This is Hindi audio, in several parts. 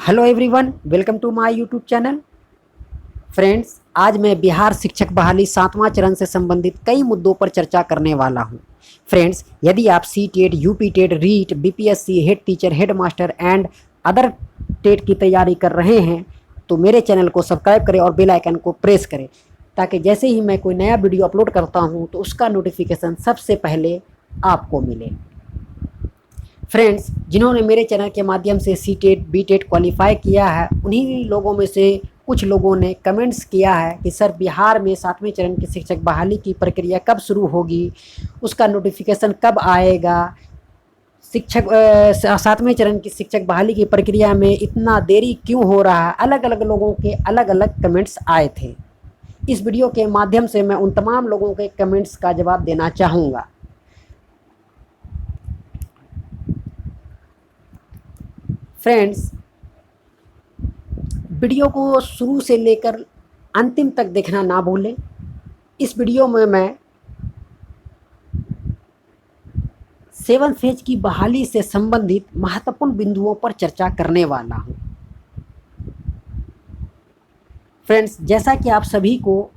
Hello everyone, welcome to my YouTube channel. Friends, आज मैं बिहार शिक्षक बहाली 7वां चरण से संबंधित कई मुद्दों पर चर्चा करने वाला हूं। फ्रेंड्स, यदि आप C TET, UP TET, REET, BPSC, head teacher, head master and other TET की तैयारी कर रहे हैं तो मेरे चैनल को सब्सक्राइब करें और बेल आइकन को प्रेस करें, ताकि जैसे ही मैं कोई नया वीडियो अपलोड करता हूं तो उसका नोटिफिकेशन सबसे पहले आपको मिले। फ्रेंड्स, जिन्होंने मेरे चैनल के माध्यम से C TET, B TET qualify किया है, उन्हीं लोगों में से कुछ लोगों ने कमेंट्स किया है कि सर, बिहार में 7वें चरण की शिक्षक बहाली की प्रक्रिया कब शुरू होगी, उसका नोटिफिकेशन कब आएगा, 7वें चरण की शिक्षक बहाली की प्रक्रिया में इतना देरी क्यों हो रहा है। अलग अलग लोगों के अलग अलग कमेंट्स आए थे। इस वीडियो के माध्यम से मैं उन तमाम लोगों के कमेंट्स का जवाब देना चाहूँगा। फ्रेंड्स, वीडियो को शुरू से लेकर अंतिम तक देखना ना भूलें। इस वीडियो में मैं 7 फेज की बहाली से संबंधित महत्वपूर्ण बिंदुओं पर चर्चा करने वाला हूं। फ्रेंड्स, जैसा कि आप सभी को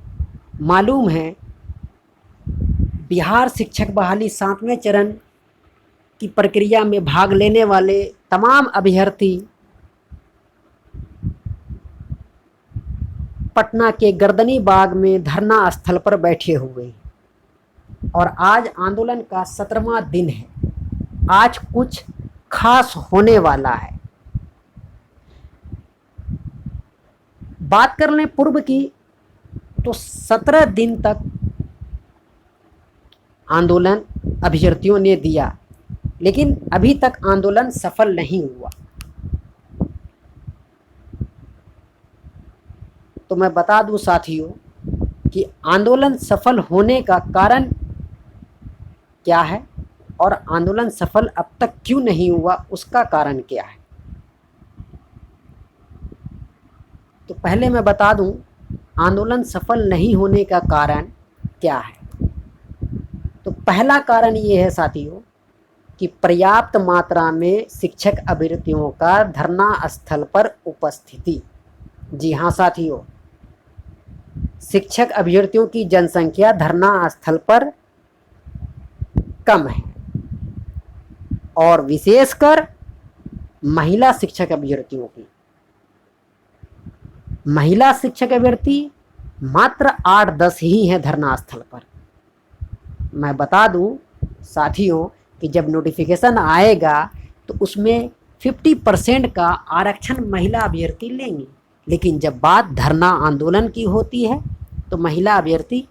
मालूम है, बिहार शिक्षक बहाली 7वें चरण की प्रक्रिया में भाग लेने वाले तमाम अभ्यर्थी पटना के गर्दनी बाग में धरना स्थल पर बैठे हुए और आज आंदोलन का 17वां दिन है। आज कुछ खास होने वाला है। बात कर लें पूर्व की, तो 17 दिन तक आंदोलन अभ्यर्थियों ने दिया, लेकिन अभी तक आंदोलन सफल नहीं हुआ। तो मैं बता दूं साथियों कि आंदोलन सफल होने का कारण क्या है और आंदोलन सफल अब तक क्यों नहीं हुआ, उसका कारण क्या है। तो पहले मैं बता दूं आंदोलन सफल नहीं होने का कारण क्या है। तो पहला कारण ये है साथियों कि पर्याप्त मात्रा में शिक्षक अभ्यर्थियों का धरना स्थल पर उपस्थिति। जी हाँ साथियों, शिक्षक अभ्यर्थियों की जनसंख्या धरना स्थल पर कम है और विशेषकर महिला शिक्षक अभ्यर्थियों की। महिला शिक्षक अभ्यर्थी मात्र 8-10 ही हैं धरना स्थल पर। मैं बता दूं साथियों कि जब नोटिफिकेशन आएगा तो उसमें 50% का आरक्षण महिला अभ्यर्थी लेंगे, लेकिन जब बात धरना आंदोलन की होती है तो महिला अभ्यर्थी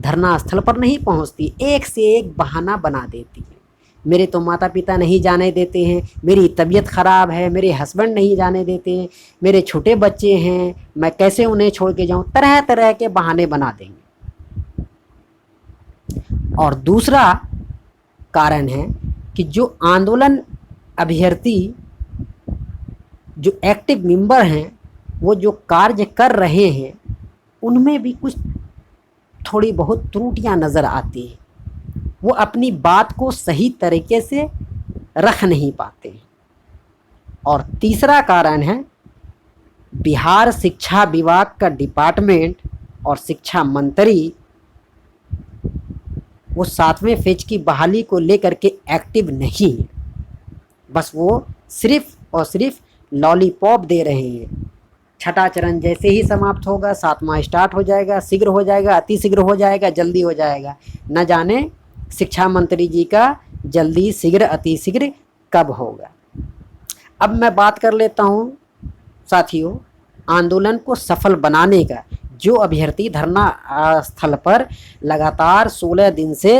धरना स्थल पर नहीं पहुंचती, एक से एक बहाना बना देती है। मेरे तो माता पिता नहीं जाने देते हैं, मेरी तबीयत ख़राब है, मेरे हस्बैंड नहीं जाने देते हैं, मेरे छोटे बच्चे हैं, मैं कैसे उन्हें छोड़ के जाऊं, तरह तरह के बहाने बना देंगे। और दूसरा कारण है कि जो आंदोलन अभ्यर्थी, जो एक्टिव मेंबर हैं, वो जो कार्य कर रहे हैं, उनमें भी कुछ थोड़ी बहुत त्रुटियां नज़र आती हैं। वो अपनी बात को सही तरीके से रख नहीं पाते। और तीसरा कारण है बिहार शिक्षा विभाग का डिपार्टमेंट और शिक्षा मंत्री वो 7वें फेज की बहाली को लेकर के एक्टिव नहीं है। बस वो सिर्फ और सिर्फ लॉलीपॉप दे रहे हैं। छठा चरण जैसे ही समाप्त होगा, 7वां स्टार्ट हो जाएगा, शीघ्र हो जाएगा, अति शीघ्र हो जाएगा, जल्दी हो जाएगा। न जाने शिक्षा मंत्री जी का जल्दी, शीघ्र, अति शीघ्र कब होगा। अब मैं बात कर लेता हूँ साथियों आंदोलन को सफल बनाने का। जो अभ्यर्थी धरना स्थल पर लगातार 16 दिन से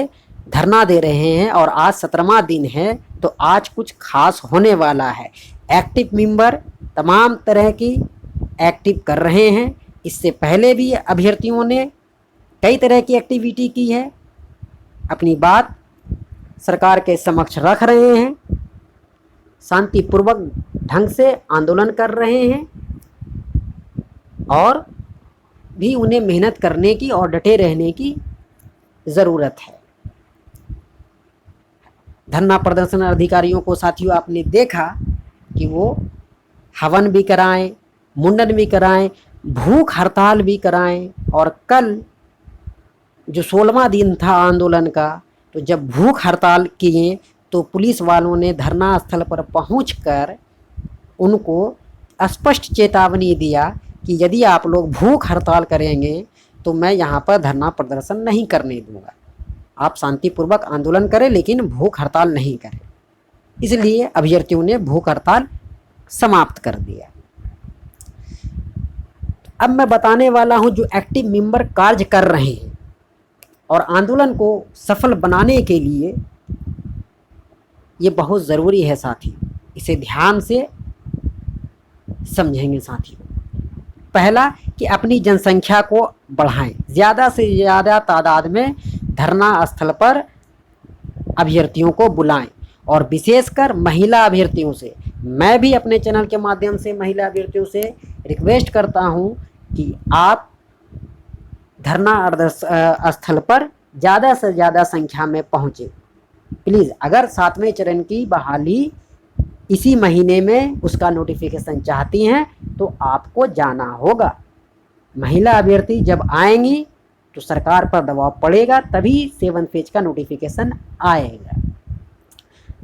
धरना दे रहे हैं और आज 17वां दिन है, तो आज कुछ खास होने वाला है। एक्टिव मेंबर तमाम तरह की एक्टिव कर रहे हैं। इससे पहले भी अभ्यर्थियों ने कई तरह की एक्टिविटी की है, अपनी बात सरकार के समक्ष रख रहे हैं, शांतिपूर्वक ढंग से आंदोलन कर रहे हैं और भी उन्हें मेहनत करने की और डटे रहने की ज़रूरत है। धरना प्रदर्शन अधिकारियों को साथियों आपने देखा कि वो हवन भी कराएं, मुंडन भी कराएं, भूख हड़ताल भी कराएं। और कल जो 16वां दिन था आंदोलन का, तो जब भूख हड़ताल किए तो पुलिस वालों ने धरना स्थल पर पहुंचकर उनको स्पष्ट चेतावनी दिया कि यदि आप लोग भूख हड़ताल करेंगे तो मैं यहाँ पर धरना प्रदर्शन नहीं करने दूंगा। आप शांतिपूर्वक आंदोलन करें लेकिन भूख हड़ताल नहीं करें। इसलिए अभ्यर्थियों ने भूख हड़ताल समाप्त कर दिया। अब मैं बताने वाला हूं जो एक्टिव मेंबर कार्य कर रहे हैं और आंदोलन को सफल बनाने के लिए ये बहुत ज़रूरी है साथी, इसे ध्यान से समझेंगे साथी। पहला कि अपनी जनसंख्या को बढ़ाएं, ज़्यादा से ज़्यादा तादाद में धरना स्थल पर अभ्यर्थियों को बुलाएं और विशेषकर महिला अभ्यर्थियों से, मैं भी अपने चैनल के माध्यम से महिला अभ्यर्थियों से रिक्वेस्ट करता हूं कि आप धरना स्थल पर ज़्यादा से ज़्यादा संख्या में पहुँचे प्लीज़। अगर 7वें चरण की बहाली इसी महीने में उसका नोटिफिकेशन चाहती हैं तो आपको जाना होगा। महिला अभ्यर्थी जब आएंगी तो सरकार पर दबाव पड़ेगा, तभी 7 फेज का नोटिफिकेशन आएगा।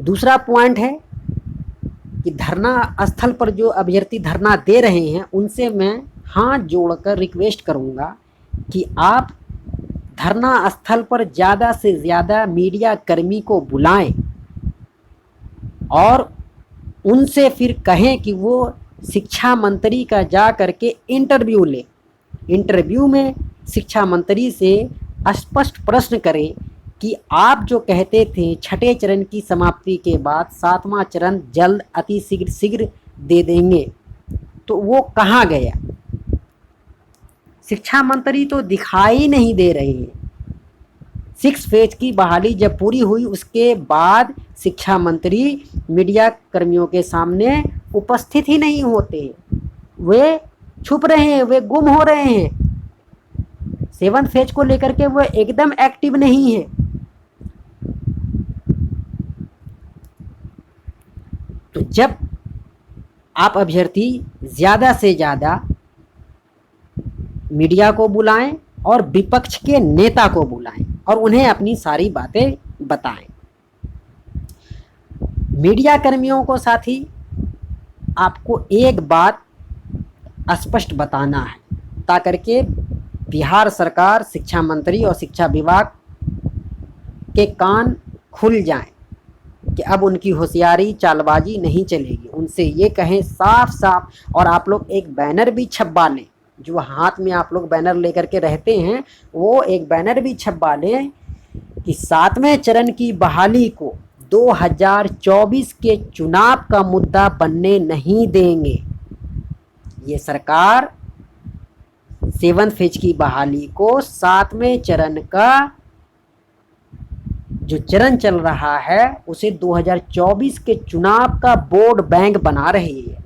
दूसरा पॉइंट है कि धरना स्थल पर जो अभ्यर्थी धरना दे रहे हैं उनसे मैं हाथ जोड़कर रिक्वेस्ट करूंगा कि आप धरना स्थल पर ज़्यादा से ज़्यादा मीडिया कर्मी को बुलाएं और उनसे फिर कहें कि वो शिक्षा मंत्री का जा करके इंटरव्यू ले। इंटरव्यू में शिक्षा मंत्री से स्पष्ट प्रश्न करें कि आप जो कहते थे छठे चरण की समाप्ति के बाद 7वां चरण जल्द अति शीघ्र दे देंगे, तो वो कहाँ गया? शिक्षा मंत्री तो दिखाई नहीं दे रही है। 6 फेज की बहाली जब पूरी हुई उसके बाद शिक्षा मंत्री मीडिया कर्मियों के सामने उपस्थित ही नहीं होते, वे छुप रहे हैं, वे गुम हो रहे हैं। 7 फेज को लेकर के वो एकदम एक्टिव नहीं है। तो जब आप अभ्यर्थी ज़्यादा से ज़्यादा मीडिया को बुलाएं और विपक्ष के नेता को बुलाएं और उन्हें अपनी सारी बातें बताएं। मीडिया कर्मियों को साथी आपको एक बात स्पष्ट बताना है ताकि के बिहार सरकार, शिक्षा मंत्री और शिक्षा विभाग के कान खुल जाएं कि अब उनकी होशियारी चालबाजी नहीं चलेगी। उनसे ये कहें साफ साफ, और आप लोग एक बैनर भी छपवा लें, जो हाथ में आप लोग बैनर लेकर के रहते हैं वो एक बैनर भी छपवा लें कि 7वें चरण की बहाली को 2024 के चुनाव का मुद्दा बनने नहीं देंगे। ये सरकार 7 फेज की बहाली को 7वें चरण का जो चरण चल रहा है उसे 2024 के चुनाव का वोट बैंक बना रही है।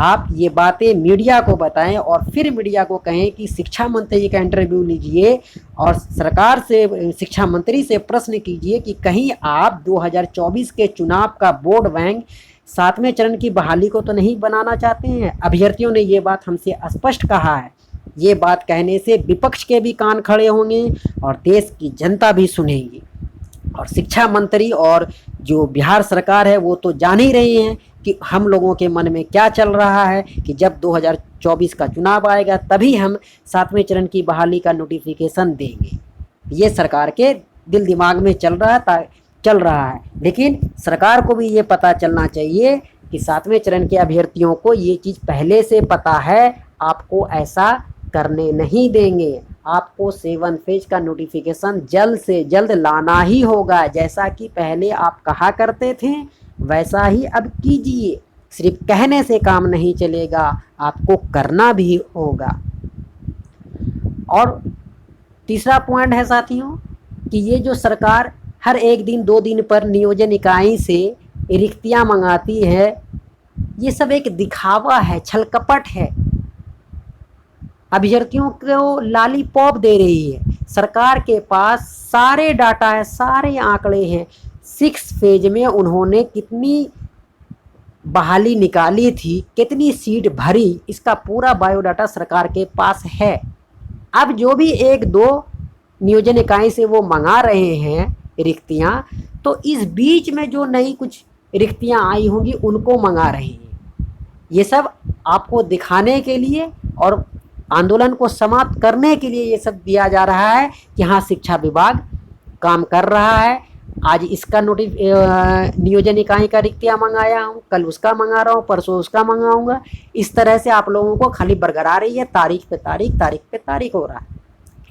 आप ये बातें मीडिया को बताएं और फिर मीडिया को कहें कि शिक्षा मंत्री का इंटरव्यू लीजिए और सरकार से, शिक्षा मंत्री से प्रश्न कीजिए कि कहीं आप 2024 के चुनाव का वोट बैंक 7वें चरण की बहाली को तो नहीं बनाना चाहते हैं। अभ्यर्थियों ने ये बात हमसे स्पष्ट कहा है। ये बात कहने से विपक्ष के भी कान खड़े होंगे और देश की जनता भी सुनेगी। और शिक्षा मंत्री और जो बिहार सरकार है वो तो जान ही रही हैं कि हम लोगों के मन में क्या चल रहा है कि जब 2024 का चुनाव आएगा तभी हम 7वें चरण की बहाली का नोटिफिकेशन देंगे। ये सरकार के दिल दिमाग में चल रहा है। लेकिन सरकार को भी ये पता चलना चाहिए कि 7वें चरण के अभ्यर्थियों को ये चीज़ पहले से पता है, आपको ऐसा करने नहीं देंगे। आपको 7 फेज का नोटिफिकेशन जल्द से जल्द लाना ही होगा। जैसा कि पहले आप कहा करते थे वैसा ही अब कीजिए। सिर्फ कहने से काम नहीं चलेगा, आपको करना भी होगा। और तीसरा पॉइंट है साथियों कि ये जो सरकार हर 1 दिन 2 दिन पर नियोजन इकाई से रिक्तियाँ मंगाती है, ये सब एक दिखावा है, छलकपट है। अभ्यर्थियों को लॉलीपॉप दे रही है। सरकार के पास सारे डाटा है, सारे आंकड़े हैं। 6 फेज में उन्होंने कितनी बहाली निकाली थी, कितनी सीट भरी, इसका पूरा बायोडाटा सरकार के पास है। अब जो भी एक दो नियोजन इकाई से वो मंगा रहे हैं रिक्तियां, तो इस बीच में जो नई कुछ रिक्तियां आई होंगी उनको मंगा रहे हैं। ये सब आपको दिखाने के लिए और आंदोलन को समाप्त करने के लिए ये सब दिया जा रहा है कि हाँ, शिक्षा विभाग काम कर रहा है। आज इसका नियोजन इकाई का रिक्तियाँ मंगाया हूँ, कल उसका मंगा रहा हूँ, परसों उसका मंगाऊंगा। इस तरह से आप लोगों को खाली बरकरार रही है, तारीख पे तारीख हो रहा है।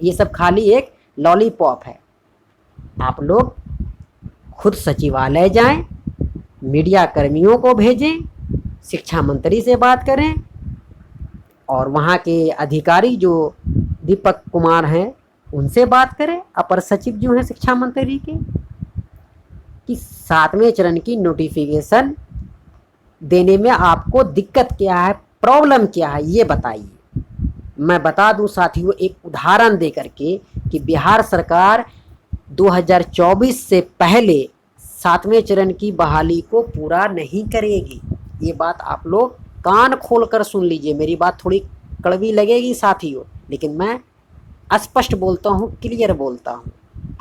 ये सब खाली एक लॉलीपॉप है। आप लोग खुद सचिवालय जाएं, मीडिया कर्मियों को भेजें, शिक्षा मंत्री से बात करें और वहाँ के अधिकारी जो दीपक कुमार हैं उनसे बात करें, अपर सचिव जो हैं शिक्षा मंत्री के, कि 7वें चरण की नोटिफिकेशन देने में आपको दिक्कत क्या है, प्रॉब्लम क्या है, ये बताइए। मैं बता दूं साथियों एक उदाहरण दे करके कि बिहार सरकार 2024 से पहले 7वें चरण की बहाली को पूरा नहीं करेगी। ये बात आप लोग कान खोलकर सुन लीजिए। मेरी बात थोड़ी कड़वी लगेगी साथियों, लेकिन मैं स्पष्ट बोलता हूँ, क्लियर बोलता हूँ।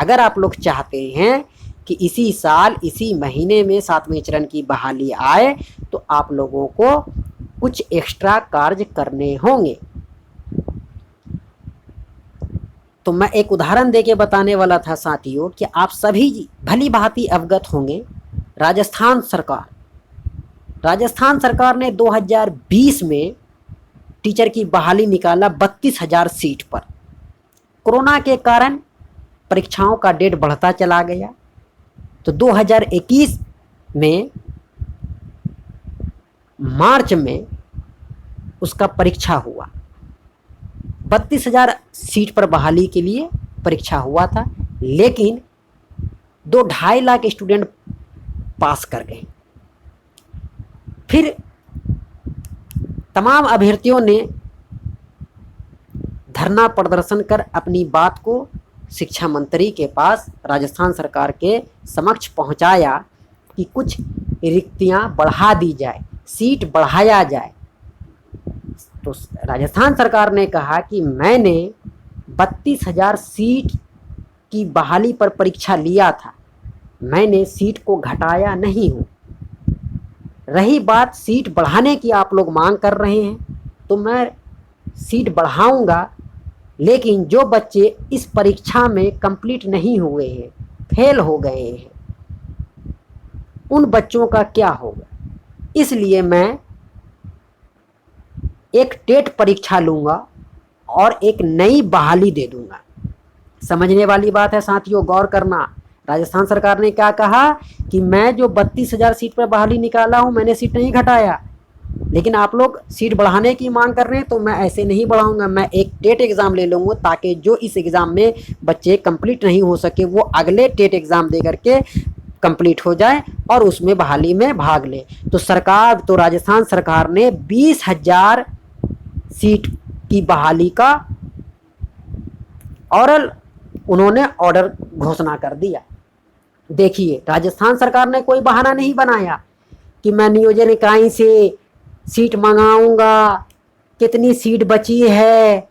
अगर आप लोग चाहते हैं कि इसी साल इसी महीने में 7वें चरण की बहाली आए, तो आप लोगों को कुछ एक्स्ट्रा कार्य करने होंगे। तो मैं एक उदाहरण देके बताने वाला था साथियों कि आप सभी भली भांति अवगत होंगे। राजस्थान सरकार ने 2020 में टीचर की बहाली निकाला 32,000 सीट पर। कोरोना के कारण परीक्षाओं का डेट बढ़ता चला गया, तो 2021 में मार्च में उसका परीक्षा हुआ। 32,000 सीट पर बहाली के लिए परीक्षा हुआ था, लेकिन 2-2.5 लाख स्टूडेंट पास कर गए। फिर तमाम अभ्यर्थियों ने धरना प्रदर्शन कर अपनी बात को शिक्षा मंत्री के पास राजस्थान सरकार के समक्ष पहुंचाया कि कुछ रिक्तियां बढ़ा दी जाए, सीट बढ़ाया जाए। तो राजस्थान सरकार ने कहा कि मैंने 32,000 सीट की बहाली पर परीक्षा लिया था, मैंने सीट को घटाया नहीं हूँ। रही बात सीट बढ़ाने की, आप लोग मांग कर रहे हैं, तो मैं सीट बढ़ाऊंगा, लेकिन जो बच्चे इस परीक्षा में कंप्लीट नहीं हुए हैं, फेल हो गए हैं, उन बच्चों का क्या होगा। इसलिए मैं एक टेट परीक्षा लूंगा और एक नई बहाली दे दूंगा। समझने वाली बात है साथियों, गौर करना। राजस्थान सरकार ने क्या कहा कि मैं जो 32,000 सीट पर बहाली निकाला हूं, मैंने सीट नहीं घटाया, लेकिन आप लोग सीट बढ़ाने की मांग कर रहे हैं, तो मैं ऐसे नहीं बढ़ाऊंगा। मैं एक टेट एग्ज़ाम ले लूँगा, ताकि जो इस एग्ज़ाम में बच्चे कंप्लीट नहीं हो सके वो अगले टेट एग्ज़ाम दे करके कंप्लीट हो जाए और उसमें बहाली में भाग ले। तो राजस्थान सरकार ने 20,000 सीट की बहाली का उन्होंने ऑर्डर घोषणा कर दिया। देखिए, राजस्थान सरकार ने कोई बहाना नहीं बनाया कि मैं नियोजन इकाई से सीट मंगाऊंगा, कितनी सीट बची है,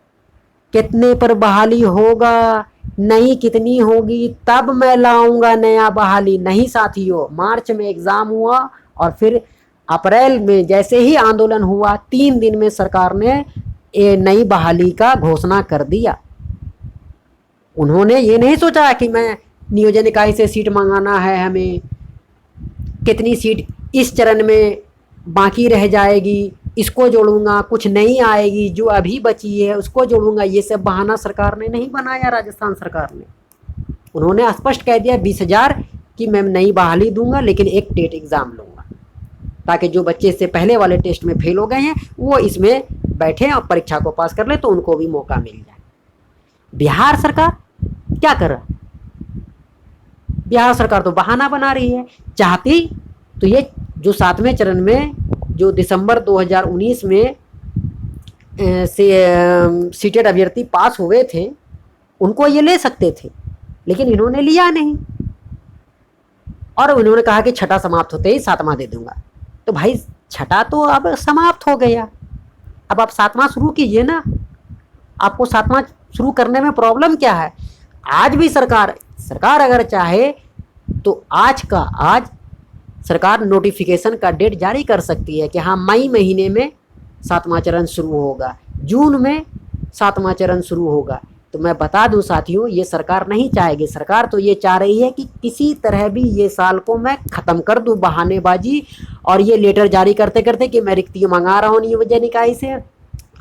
कितने पर बहाली होगा, नहीं कितनी होगी तब मैं लाऊंगा नया बहाली। नहीं साथियों, मार्च में एग्ज़ाम हुआ और फिर अप्रैल में जैसे ही आंदोलन हुआ, 3 दिन में सरकार ने नई बहाली का घोषणा कर दिया। उन्होंने ये नहीं सोचा कि मैं नियोजन इकाई से सीट मंगाना है, हमें कितनी सीट इस चरण में बाकी रह जाएगी, इसको जोड़ूंगा, कुछ नहीं आएगी, जो अभी बची है उसको जोड़ूंगा। ये सब बहाना सरकार ने नहीं बनाया। राजस्थान सरकार ने उन्होंने स्पष्ट कह दिया 20,000 की मैं नई बहाली दूंगा, लेकिन एक टेट एग्ज़ाम लूँगा, ताकि जो बच्चे इससे पहले वाले टेस्ट में फेल हो गए हैं वो इसमें बैठें और परीक्षा को पास कर ले, तो उनको भी मौका मिल जाए। बिहार सरकार क्या कर रहा है? बिहार सरकार तो बहाना बना रही है। चाहती तो ये जो 7वें चरण में जो दिसंबर 2019 में सीटेड अभ्यर्थी पास हुए थे, उनको ये ले सकते थे, लेकिन इन्होंने लिया नहीं और उन्होंने कहा कि 6ठा समाप्त होते ही 7वां दे दूंगा। तो भाई छठा तो अब समाप्त हो गया, अब आप सातवां शुरू कीजिए ना। आपको सातवां शुरू करने में प्रॉब्लम क्या है? आज भी सरकार अगर चाहे तो आज सरकार नोटिफिकेशन का डेट जारी कर सकती है कि हाँ मई महीने में सातवां चरण शुरू होगा, जून में सातवां चरण शुरू होगा। तो मैं बता दूं साथियों, ये सरकार नहीं चाहेगी। सरकार तो ये चाह रही है कि किसी तरह भी ये साल को मैं ख़त्म कर दूं बहानेबाजी, और ये लेटर जारी करते करते कि मैं रिक्तियाँ मंगा रहा हूँ नियोजन इकाई से।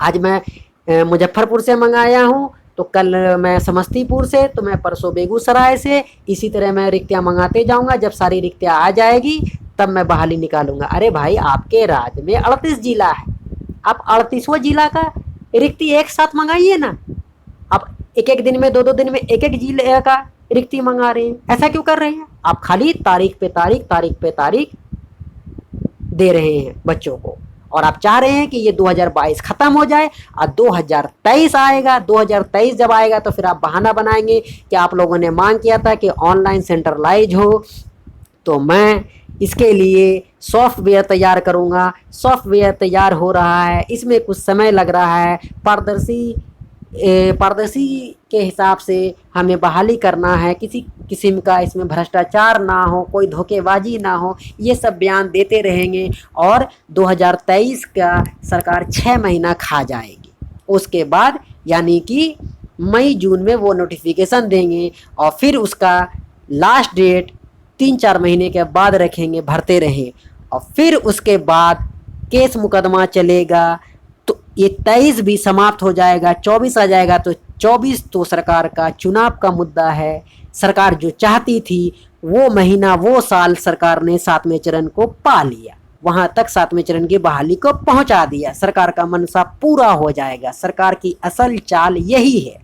आज मैं मुजफ्फरपुर से मंगाया हूँ, तो कल मैं समस्तीपुर से, तो मैं परसों बेगूसराय से, इसी तरह मैं रिक्तियाँ मंगाते जाऊँगा। जब सारी रिक्तियाँ आ जाएगी तब मैं बहाली निकालूंगा। अरे भाई, आपके राज्य में 38 जिला है, आप 38वां जिला का रिक्ति एक साथ मंगाइए ना। आप एक एक दिन में, दो दो दिन में एक एक जिले का रिक्ति मंगा रहे हैं, ऐसा क्यों कर रहे हैं? आप खाली तारीख पे तारीख दे रहे हैं बच्चों को, और आप चाह रहे हैं कि ये 2022 खत्म हो जाए और 2023 आएगा। 2023 जब आएगा तो फिर आप बहाना बनाएंगे कि आप लोगों ने मांग किया था कि ऑनलाइन सेंट्रलाइज हो, तो मैं इसके लिए सॉफ्टवेयर तैयार करूंगा। सॉफ्टवेयर तैयार हो रहा है, इसमें कुछ समय लग रहा है, पारदर्शी के हिसाब से हमें बहाली करना है, किसी किस्म का इसमें भ्रष्टाचार ना हो, कोई धोखेबाजी ना हो, ये सब बयान देते रहेंगे और 2023 का सरकार 6 महीना खा जाएगी। उसके बाद यानी कि मई जून में वो नोटिफिकेशन देंगे और फिर उसका लास्ट डेट 3-4 महीने के बाद रखेंगे, भरते रहें, और फिर उसके बाद केस मुकदमा चलेगा। तो ये 23 भी समाप्त हो जाएगा, 24 आ जाएगा। तो 24 तो सरकार का चुनाव का मुद्दा है। सरकार जो चाहती थी वो महीना, वो साल सरकार ने 7वें चरण को पा लिया, वहां तक 7वें चरण की बहाली को पहुंचा दिया। सरकार का मनसा पूरा हो जाएगा। सरकार की असल चाल यही है।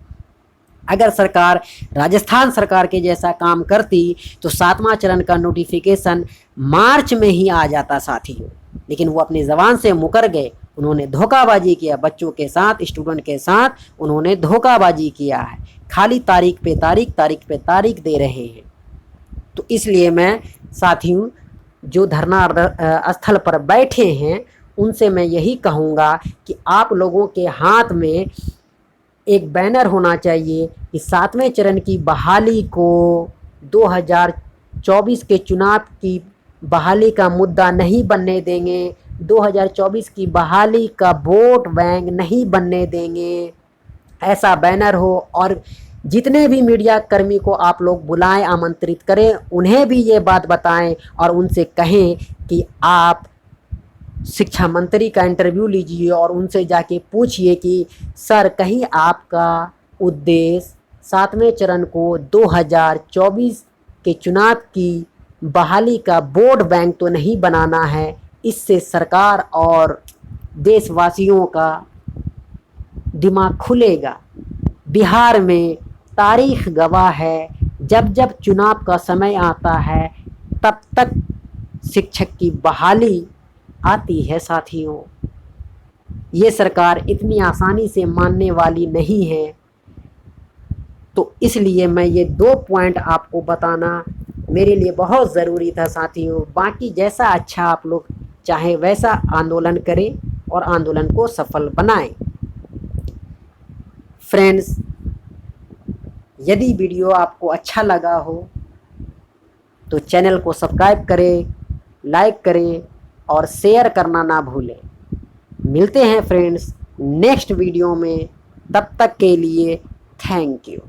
अगर सरकार राजस्थान सरकार के जैसा काम करती तो 7वां चरण का नोटिफिकेशन मार्च में ही आ जाता साथियों, लेकिन वो अपनी ज़बान से मुकर गए। उन्होंने धोखाबाजी किया बच्चों के साथ, स्टूडेंट के साथ उन्होंने धोखाबाजी किया है। खाली तारीख पे तारीख दे रहे हैं। तो इसलिए मैं साथियों, जो धरना स्थल पर बैठे हैं उनसे मैं यही कहूँगा कि आप लोगों के हाथ में एक बैनर होना चाहिए कि 7वें चरण की बहाली को 2024 के चुनाव की बहाली का मुद्दा नहीं बनने देंगे, 2024 की बहाली का वोट बैंक नहीं बनने देंगे, ऐसा बैनर हो। और जितने भी मीडिया कर्मी को आप लोग बुलाएं, आमंत्रित करें, उन्हें भी ये बात बताएं और उनसे कहें कि आप शिक्षा मंत्री का इंटरव्यू लीजिए और उनसे जाके पूछिए कि सर, कहीं आपका उद्देश्य 7वें चरण को 2024 के चुनाव की बहाली का वोट बैंक तो नहीं बनाना है? इससे सरकार और देशवासियों का दिमाग खुलेगा। बिहार में तारीख गवाह है, जब जब चुनाव का समय आता है तब तक शिक्षक की बहाली आती है साथियों। ये सरकार इतनी आसानी से मानने वाली नहीं है। तो इसलिए मैं ये 2 पॉइंट आपको बताना मेरे लिए बहुत ज़रूरी था साथियों। बाकी जैसा अच्छा आप लोग चाहे वैसा आंदोलन करें और आंदोलन को सफल बनाएं। फ्रेंड्स, यदि वीडियो आपको अच्छा लगा हो तो चैनल को सब्सक्राइब करें, लाइक करें और शेयर करना ना भूलें। मिलते हैं फ्रेंड्स नेक्स्ट वीडियो में, तब तक के लिए थैंक यू।